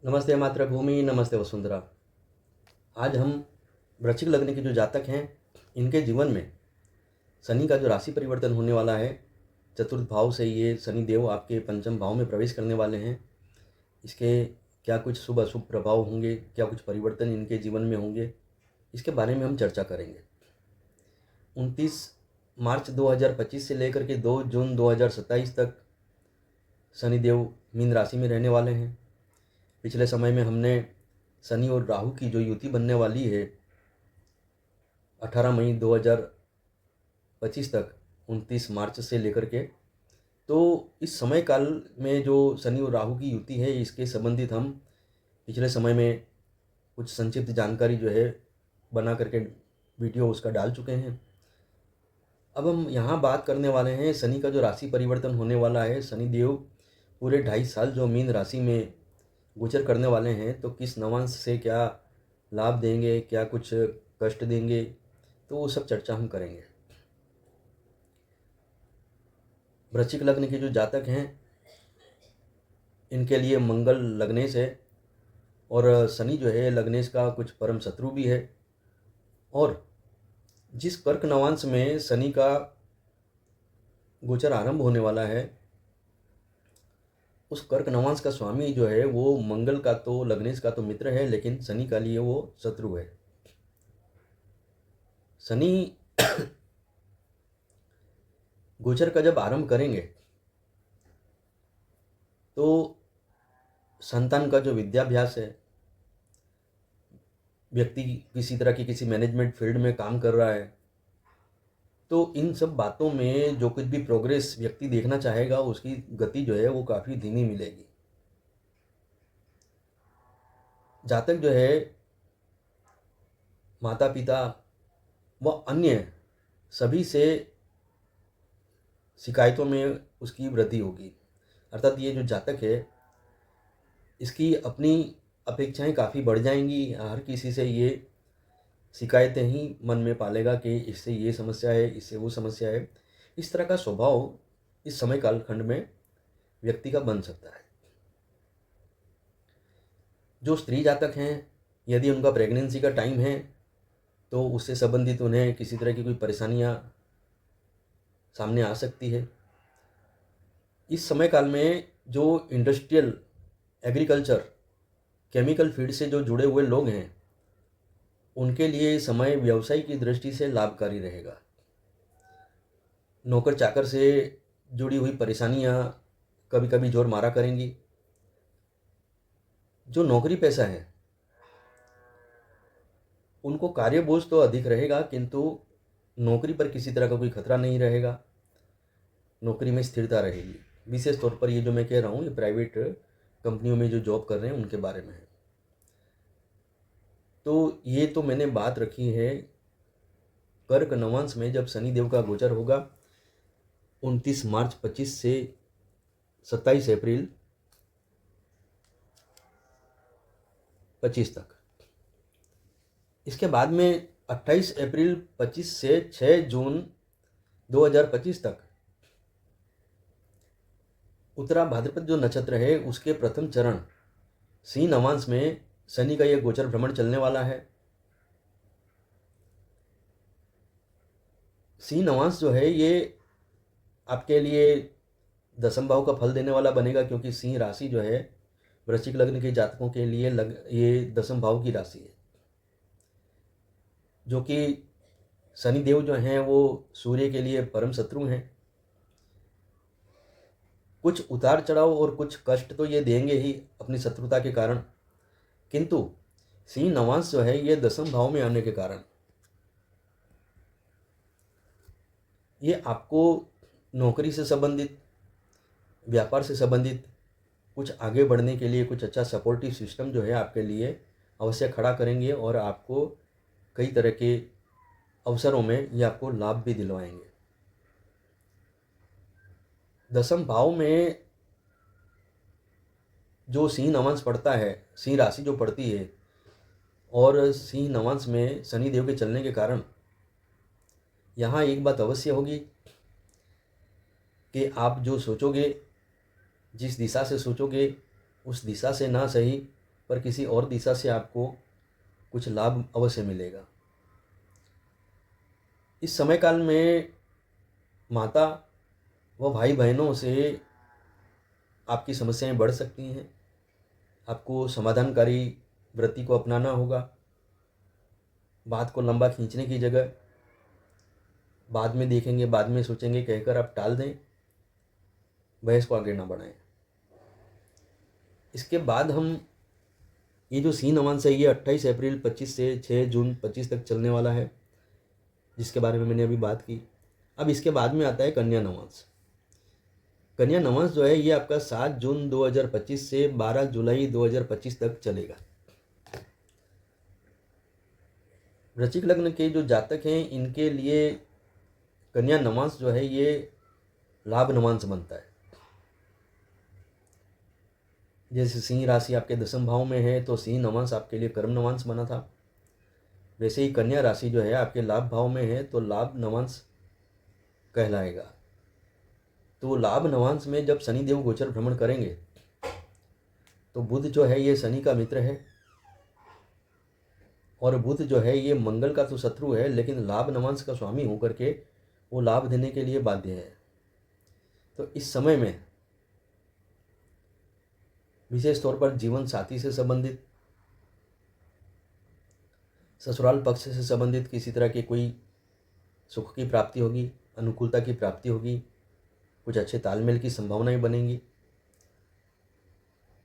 नमस्ते मातृभूमि, नमस्ते वसुंधरा। आज हम वृश्चिक लग्न के जो जातक हैं, इनके जीवन में शनि का जो राशि परिवर्तन होने वाला है, चतुर्थ भाव से ये शनि देव आपके पंचम भाव में प्रवेश करने वाले हैं। इसके क्या कुछ शुभ अशुभ प्रभाव होंगे, क्या कुछ परिवर्तन इनके जीवन में होंगे, इसके बारे में हम चर्चा करेंगे। 29 मार्च 2025 से लेकर के 2 जून 2027 तक शनिदेव मीन राशि में रहने वाले हैं। पिछले समय में हमने शनि और राहु की जो युति बनने वाली है 18 मई 2025 तक 29 मार्च से लेकर के, तो इस समय काल में जो शनि और राहु की युति है, इसके संबंधित हम पिछले समय में कुछ संक्षिप्त जानकारी जो है बना करके वीडियो उसका डाल चुके हैं। अब हम यहाँ बात करने वाले हैं शनि का जो राशि परिवर्तन होने वाला है। शनि देव पूरे 2.5 साल जो मीन राशि में गोचर करने वाले हैं, तो किस नवांश से क्या लाभ देंगे, क्या कुछ कष्ट देंगे, तो वो सब चर्चा हम करेंगे। वृश्चिक लग्न के जो जातक हैं, इनके लिए मंगल लग्नेश है और शनि जो है लग्नेश का कुछ परम शत्रु भी है। और जिस कर्क नवांश में शनि का गोचर आरंभ होने वाला है, उस कर्क नवांश का स्वामी जो है वो मंगल का तो लग्नेश का तो मित्र है, लेकिन शनि का लिए वो शत्रु है। शनि गोचर का जब आरंभ करेंगे तो संतान का जो विद्याभ्यास है, व्यक्ति किसी तरह की किसी मैनेजमेंट फील्ड में काम कर रहा है, तो इन सब बातों में जो कुछ भी प्रोग्रेस व्यक्ति देखना चाहेगा, उसकी गति जो है वो काफ़ी धीमी मिलेगी। जातक जो है माता पिता व अन्य सभी से शिकायतों में उसकी वृद्धि होगी। अर्थात ये जो जातक है, इसकी अपनी अपेक्षाएं काफ़ी बढ़ जाएंगी। हर किसी से ये शिकायतें ही मन में पालेगा कि इससे ये समस्या है, इससे वो समस्या है। इस तरह का स्वभाव इस समय कालखंड में व्यक्ति का बन सकता है। जो स्त्री जातक हैं, यदि उनका प्रेगनेंसी का टाइम है, तो उससे संबंधित उन्हें किसी तरह की कोई परेशानियां सामने आ सकती है। इस समय काल में जो इंडस्ट्रियल, एग्रीकल्चर, केमिकल फील्ड से जो जुड़े हुए लोग हैं, उनके लिए समय व्यवसाय की दृष्टि से लाभकारी रहेगा। नौकर चाकर से जुड़ी हुई परेशानियां कभी कभी जोर मारा करेंगी। जो नौकरी पैसा है, उनको कार्य बोझ तो अधिक रहेगा, किंतु नौकरी पर किसी तरह का कोई खतरा नहीं रहेगा। नौकरी में स्थिरता रहेगी। विशेष तौर पर ये जो मैं कह रहा हूँ, ये प्राइवेट कंपनियों में जो जॉब कर रहे हैं उनके बारे में है। तो ये तो मैंने बात रखी है कर्क नवांश में जब शनिदेव का गोचर होगा 29 मार्च 25 से 27 अप्रैल 25 तक। इसके बाद में 28 अप्रैल 25 से 6 जून 2025 तक उत्तरा भाद्रपद जो नक्षत्र है, उसके प्रथम चरण सिंह नवांश में शनि का यह गोचर भ्रमण चलने वाला है। सिंह नवांश जो है ये आपके लिए दसम भाव का फल देने वाला बनेगा, क्योंकि सिंह राशि जो है वृश्चिक लग्न के जातकों के लिए ये दसम भाव की राशि है, जो कि शनिदेव जो हैं वो सूर्य के लिए परम शत्रु हैं। कुछ उतार चढ़ाव और कुछ कष्ट तो ये देंगे ही अपनी शत्रुता के कारण, किंतु सिंह नवांश जो है ये दसम भाव में आने के कारण ये आपको नौकरी से संबंधित, व्यापार से संबंधित कुछ आगे बढ़ने के लिए कुछ अच्छा सपोर्टिव सिस्टम जो है आपके लिए अवश्य खड़ा करेंगे और आपको कई तरह के अवसरों में ये आपको लाभ भी दिलवाएंगे। दसम भाव में जो सिंह नवांश पड़ता है, सिंह राशि जो पड़ती है, और सिंह नवांश में शनि देव के चलने के कारण यहाँ एक बात अवश्य होगी कि आप जो सोचोगे, जिस दिशा से सोचोगे, उस दिशा से ना सही पर किसी और दिशा से आपको कुछ लाभ अवश्य मिलेगा। इस समय काल में माता व भाई बहनों से आपकी समस्याएं बढ़ सकती हैं। आपको समाधानकारी वृत्ति को अपनाना होगा। बात को लंबा खींचने की जगह बाद में देखेंगे, बाद में सोचेंगे कहकर आप टाल दें, बहस को आगे ना बढ़ाएं। इसके बाद हम ये जो सीन अमांस है ये 28 अप्रैल 25 से 6 जून 25 तक चलने वाला है, जिसके बारे में मैंने अभी बात की। अब इसके बाद में आता है कन्या नवांश। कन्या नवांश जो है ये आपका 7 जून 2025 से 12 जुलाई 2025 तक चलेगा। वृश्चिक लग्न के जो जातक हैं इनके लिए कन्या नवांश जो है ये लाभ नवांश बनता है। जैसे सिंह राशि आपके 10वें भाव में है तो सिंह नवांश आपके लिए कर्म नवांश बना था। वैसे ही कन्या राशि जो है आपके लाभ भाव में है तो लाभ नवांश कहलाएगा। तो लाभ नवांश में जब शनिदेव गोचर भ्रमण करेंगे तो बुध जो है ये शनि का मित्र है और बुध जो है ये मंगल का तो शत्रु है, लेकिन लाभ नवांश का स्वामी होकर के वो लाभ देने के लिए बाध्य है। तो इस समय में विशेष तौर पर जीवन साथी से संबंधित, ससुराल पक्ष से संबंधित किसी तरह की कोई सुख की प्राप्ति होगी, अनुकूलता की प्राप्ति होगी, कुछ अच्छे तालमेल की संभावनाएं बनेंगी।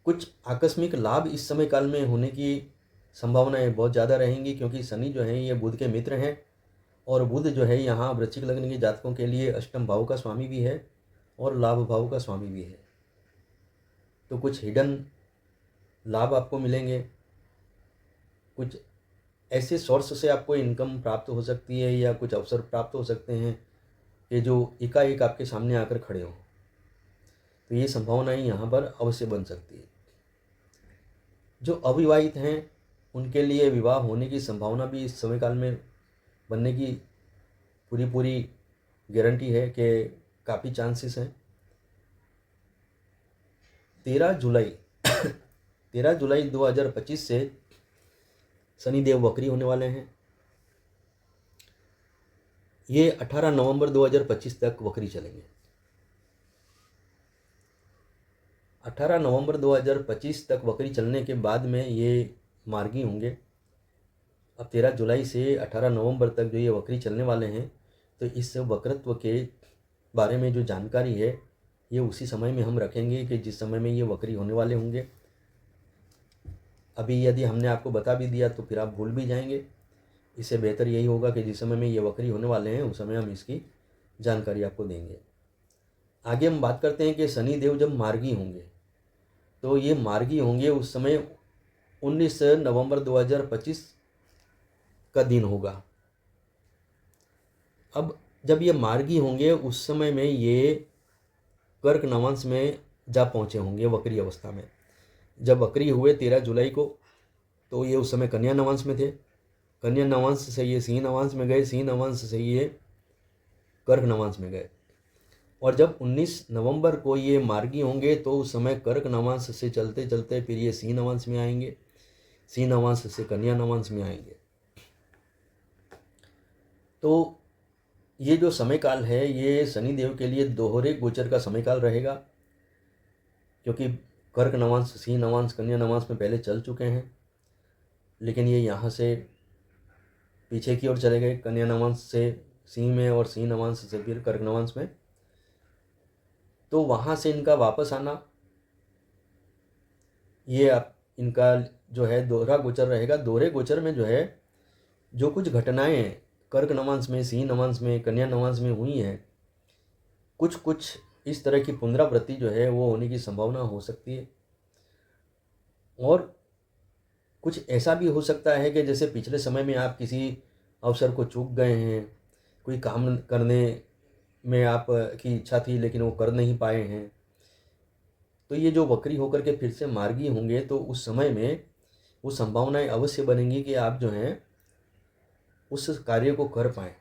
कुछ आकस्मिक लाभ इस समय काल में होने की संभावनाएं बहुत ज़्यादा रहेंगी, क्योंकि शनि जो है ये बुध के मित्र हैं और बुध जो है यहाँ वृश्चिक लग्न के जातकों के लिए अष्टम भाव का स्वामी भी है और लाभ भाव का स्वामी भी है। तो कुछ हिडन लाभ आपको मिलेंगे, कुछ ऐसे सोर्स से आपको इनकम प्राप्त हो सकती है या कुछ अवसर प्राप्त हो सकते हैं कि जो एकाएक आपके सामने आकर खड़े हों। तो ये संभावनाएं यहाँ पर अवश्य बन सकती है। जो अविवाहित हैं उनके लिए विवाह होने की संभावना भी इस समय काल में बनने की पूरी गारंटी है कि काफ़ी चांसेस हैं। 13 जुलाई 2025 से शनिदेव वक्री होने वाले हैं। ये 18 नवंबर 2025 तक वक्री चलेंगे। 18 नवंबर 2025 तक वक्री चलने के बाद में ये मार्गी होंगे। अब 13 जुलाई से 18 नवंबर तक जो ये वक्री चलने वाले हैं, तो इस वक्रत्व के बारे में जो जानकारी है ये उसी समय में हम रखेंगे कि जिस समय में ये वक्री होने वाले होंगे। अभी यदि हमने आपको बता भी दिया तो फिर आप भूल भी जाएंगे। इससे बेहतर यही होगा कि जिस समय में ये वक्री होने वाले हैं उस समय हम इसकी जानकारी आपको देंगे। आगे हम बात करते हैं कि शनिदेव जब मार्गी होंगे तो ये मार्गी होंगे उस समय 19 नवंबर 2025 का दिन होगा। अब जब ये मार्गी होंगे उस समय में ये कर्क नवांश में जा पहुँचे होंगे वक्री अवस्था में। जब वक्री हुए 13 जुलाई को तो ये उस समय कन्या नवांश में थे। कन्या नवांश से ये सिंह नवांश में गए, सिंह नवांश से ये कर्क नवांश में गए। और जब 19 नवंबर को ये मार्गी होंगे तो उस समय कर्क नवांश से चलते चलते फिर ये सिंह नवांश में आएंगे, सिंह नवांश से कन्या नवांश में आएंगे। तो ये जो समय काल है ये शनिदेव के लिए दोहरे गोचर का समय काल रहेगा, क्योंकि कर्क नवांश, सिंह नवांश, कन्या नवांश में पहले चल चुके हैं, लेकिन ये यहाँ से पीछे की ओर चले गए, कन्या नवांश से सिंह में और सिंह नवांश से फिर कर्क नवांश में। तो वहाँ से इनका वापस आना, ये आप इनका जो है दोहरा गोचर रहेगा। दोहरे गोचर में जो है जो कुछ घटनाएं कर्क नवांश में, सिंह नवांश में, कन्या नवांश में हुई हैं, कुछ इस तरह की पुनरावृत्ति जो है वो होने की संभावना हो सकती है। और कुछ ऐसा भी हो सकता है कि जैसे पिछले समय में आप किसी अवसर को चूक गए हैं, कोई काम करने में आप की इच्छा थी लेकिन वो कर नहीं पाए हैं, तो ये जो वक्री होकर के फिर से मार्गी होंगे तो उस समय में वो संभावनाएं अवश्य बनेंगी कि आप जो हैं उस कार्य को कर पाएँ,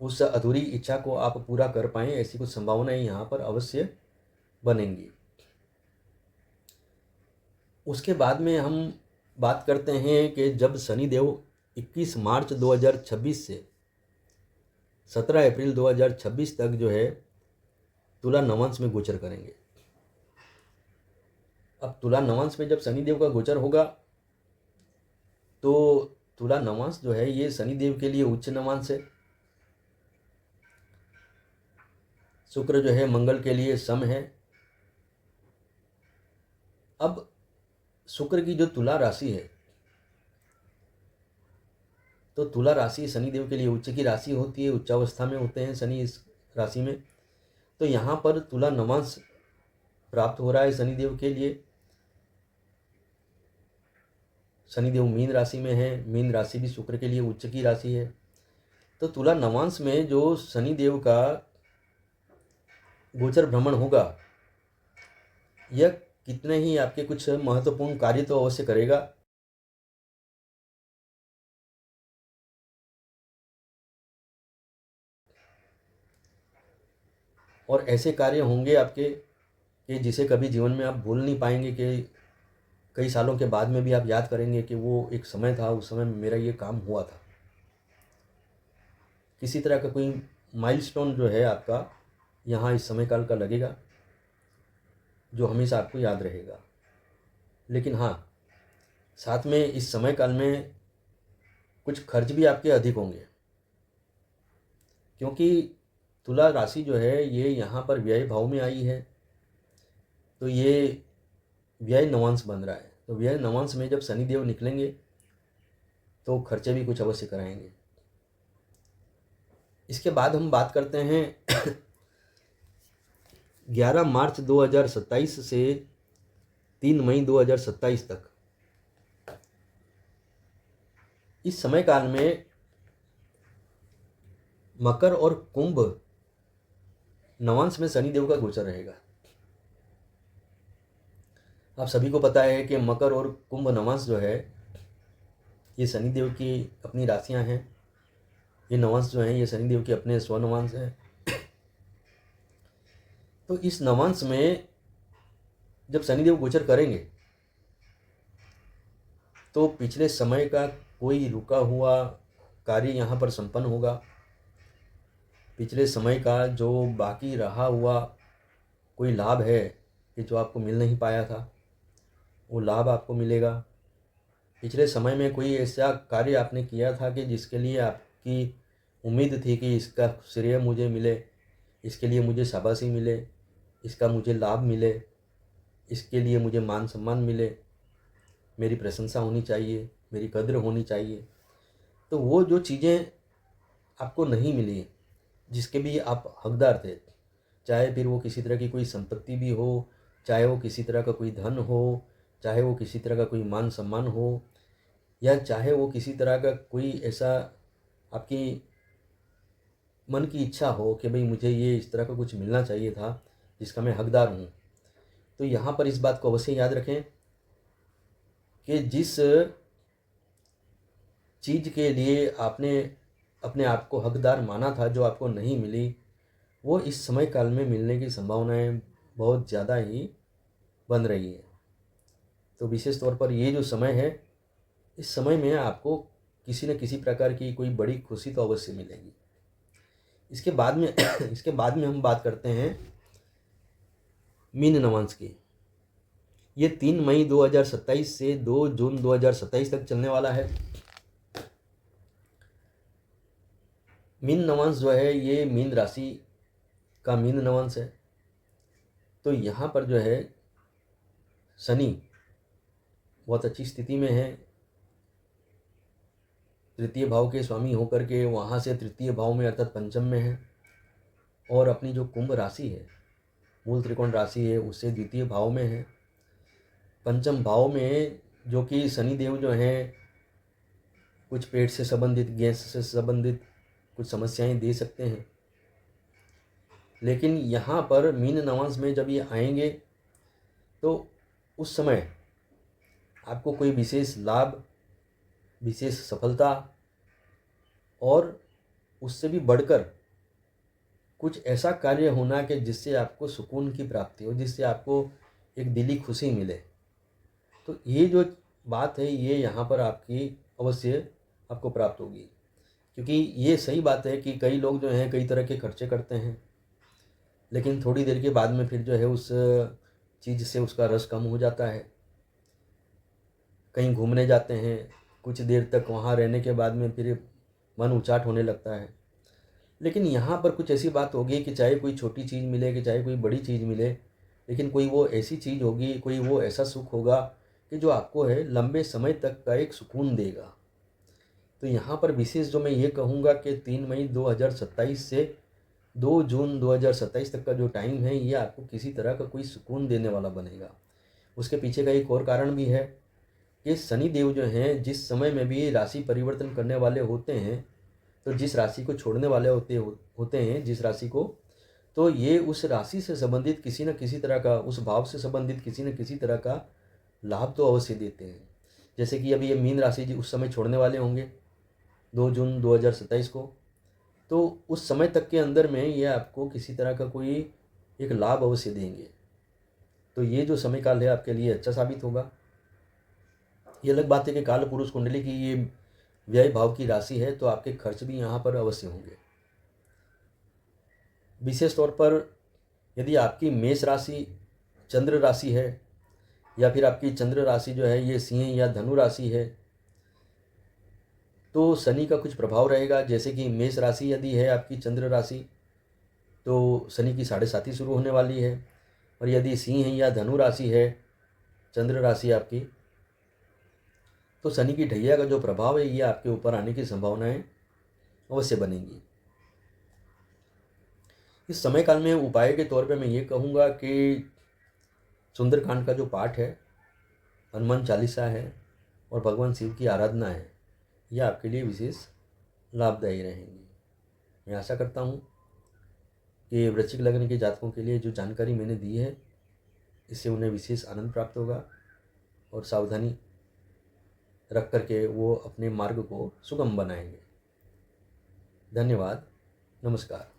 उस अधूरी इच्छा को आप पूरा कर पाएँ। ऐसी कुछ संभावनाएं यहाँ पर अवश्य बनेंगी। उसके बाद में हम बात करते हैं कि जब शनिदेव 21 मार्च 2026 से 17 अप्रैल 2026 तक जो है तुला नवांश में गोचर करेंगे। अब तुला नवांश में जब शनिदेव का गोचर होगा तो तुला नवांश जो है ये शनिदेव के लिए उच्च नवांश है, शुक्र जो है मंगल के लिए सम है। अब शुक्र की जो तुला राशि है, तो तुला राशि शनिदेव के लिए उच्च की राशि होती है, उच्चावस्था में होते हैं शनि इस राशि में। तो यहाँ पर तुला नवांश प्राप्त हो रहा है शनिदेव के लिए। शनिदेव मीन राशि में है, मीन राशि भी शुक्र के लिए उच्च की राशि है। तो तुला नवांश में जो शनिदेव का गोचर भ्रमण होगा, यह कितने ही आपके कुछ महत्वपूर्ण कार्य तो अवश्य करेगा। और ऐसे कार्य होंगे आपके कि जिसे कभी जीवन में आप भूल नहीं पाएंगे, कि कई सालों के बाद में भी आप याद करेंगे कि वो एक समय था, उस समय मेरा ये काम हुआ था। किसी तरह का कोई माइलस्टोन जो है आपका यहाँ इस समय काल का लगेगा, जो हमेशा आपको याद रहेगा। लेकिन हाँ, साथ में इस समय काल में कुछ खर्च भी आपके अधिक होंगे, क्योंकि तुला राशि जो है ये यहाँ पर व्यय भाव में आई है। तो ये व्यय नवांश बन रहा है। तो व्यय नवांश में जब शनिदेव निकलेंगे तो खर्चे भी कुछ अवश्य कराएंगे। इसके बाद हम बात करते हैं 11 मार्च 2027 से 3 मई 2027 तक। इस समय काल में मकर और कुंभ नवांश में शनिदेव का गोचर रहेगा। आप सभी को पता है कि मकर और कुंभ नवांश जो है ये शनिदेव की अपनी राशियां हैं। ये नवांश जो हैं ये शनिदेव के अपने स्वनवांश हैं। तो इस नवांश में जब शनिदेव गोचर करेंगे तो पिछले समय का कोई रुका हुआ कार्य यहाँ पर संपन्न होगा। पिछले समय का जो बाकी रहा हुआ कोई लाभ है कि जो आपको मिल नहीं पाया था, वो लाभ आपको मिलेगा। पिछले समय में कोई ऐसा कार्य आपने किया था कि जिसके लिए आपकी उम्मीद थी कि इसका श्रेय मुझे मिले, इसके लिए मुझे शाबाशी मिले, इसका मुझे लाभ मिले, इसके लिए मुझे मान सम्मान मिले, मेरी प्रशंसा होनी चाहिए, मेरी कद्र होनी चाहिए। तो वो जो चीज़ें आपको नहीं मिली, जिसके भी आप हकदार थे, चाहे फिर वो किसी तरह की कोई संपत्ति भी हो, चाहे वो किसी तरह का कोई धन हो, चाहे वो किसी तरह का कोई मान सम्मान हो, या चाहे वो किसी तरह का कोई ऐसा आपकी मन की इच्छा हो कि भाई मुझे ये इस तरह का कुछ मिलना चाहिए था जिसका मैं हकदार हूँ। तो यहाँ पर इस बात को अवश्य याद रखें कि जिस चीज़ के लिए आपने अपने आप को हकदार माना था, जो आपको नहीं मिली, वो इस समय काल में मिलने की संभावनाएं बहुत ज़्यादा ही बन रही है। तो विशेष तौर पर ये जो समय है, इस समय में आपको किसी न किसी प्रकार की कोई बड़ी खुशी तो अवश्य मिलेगी। इसके बाद में इसके बाद में हम बात करते हैं मीन नवांश की। ये 3 मई 2027 से 2 जून 2027 तक चलने वाला है। मीन नवांश जो है ये मीन राशि का मीन नवांश है। तो यहाँ पर जो है शनि बहुत अच्छी स्थिति में है, तृतीय भाव के स्वामी होकर के वहाँ से तृतीय भाव में अर्थात पंचम में है। और अपनी जो कुंभ राशि है, मूल त्रिकोण राशि है, उससे द्वितीय भाव में है। पंचम भाव में जो कि शनिदेव जो हैं कुछ पेट से संबंधित, गैस से संबंधित कुछ समस्याएं दे सकते हैं। लेकिन यहाँ पर मीन नवांश में जब ये आएंगे तो उस समय आपको कोई विशेष लाभ, विशेष सफलता और उससे भी बढ़कर कुछ ऐसा कार्य होना कि जिससे आपको सुकून की प्राप्ति हो, जिससे आपको एक दिली खुशी मिले। तो ये जो बात है ये यहाँ पर आपकी अवश्य आपको प्राप्त होगी, क्योंकि ये सही बात है कि कई लोग जो हैं कई तरह के खर्चे करते हैं, लेकिन थोड़ी देर के बाद में फिर जो है उस चीज़ से उसका रस कम हो जाता है। कहीं घूमने जाते हैं, कुछ देर तक वहाँ रहने के बाद में फिर मन उचाट होने लगता है। लेकिन यहाँ पर कुछ ऐसी बात होगी कि चाहे कोई छोटी चीज़ मिले कि चाहे कोई बड़ी चीज़ मिले, लेकिन कोई वो ऐसी चीज़ होगी, कोई वो ऐसा सुख होगा कि जो आपको है लंबे समय तक का एक सुकून देगा। तो यहाँ पर विशेष जो मैं ये कहूँगा कि 3 मई 2027 से 2 जून 2027 तक का जो टाइम है ये आपको किसी तरह का कोई सुकून देने वाला बनेगा। उसके पीछे का एक और कारण भी है कि शनि देव जो हैं जिस समय में भी राशि परिवर्तन करने वाले होते हैं, तो जिस राशि को छोड़ने वाले होते हैं जिस राशि को, तो ये उस राशि से संबंधित किसी न किसी तरह का, उस भाव से संबंधित किसी न किसी तरह का लाभ तो अवश्य देते हैं। जैसे कि अभी ये मीन राशि जी उस समय छोड़ने वाले होंगे 2 जून 2027 को, तो उस समय तक के अंदर में ये आपको किसी तरह का कोई एक लाभ अवश्य देंगे। तो ये जो समय काल है आपके लिए अच्छा साबित होगा। ये अलग बात है कि काल पुरुष कुंडली की ये व्यय भाव की राशि है, तो आपके खर्च भी यहाँ पर अवश्य होंगे। विशेष तौर पर यदि आपकी मेष राशि चंद्र राशि है, या फिर आपकी चंद्र राशि जो है ये सिंह या धनु राशि है, तो शनि का कुछ प्रभाव रहेगा। जैसे कि मेष राशि यदि है आपकी चंद्र राशि, तो शनि की 7.5 शुरू होने वाली है। और यदि सिंह या धनु राशि है चंद्र राशि आपकी, तो शनि की ढैया का जो प्रभाव है ये आपके ऊपर आने की संभावनाएं अवश्य बनेंगी। इस समय काल में उपाय के तौर पे मैं ये कहूँगा कि सुंदरकांड का जो पाठ है, हनुमान चालीसा है और भगवान शिव की आराधना है, यह आपके लिए विशेष लाभदायी रहेंगी। मैं आशा करता हूँ कि वृश्चिक लग्न के जातकों के लिए जो जानकारी मैंने दी है इससे उन्हें विशेष आनंद प्राप्त होगा और सावधानी रख करके वो अपने मार्ग को सुगम बनाएंगे। धन्यवाद। नमस्कार।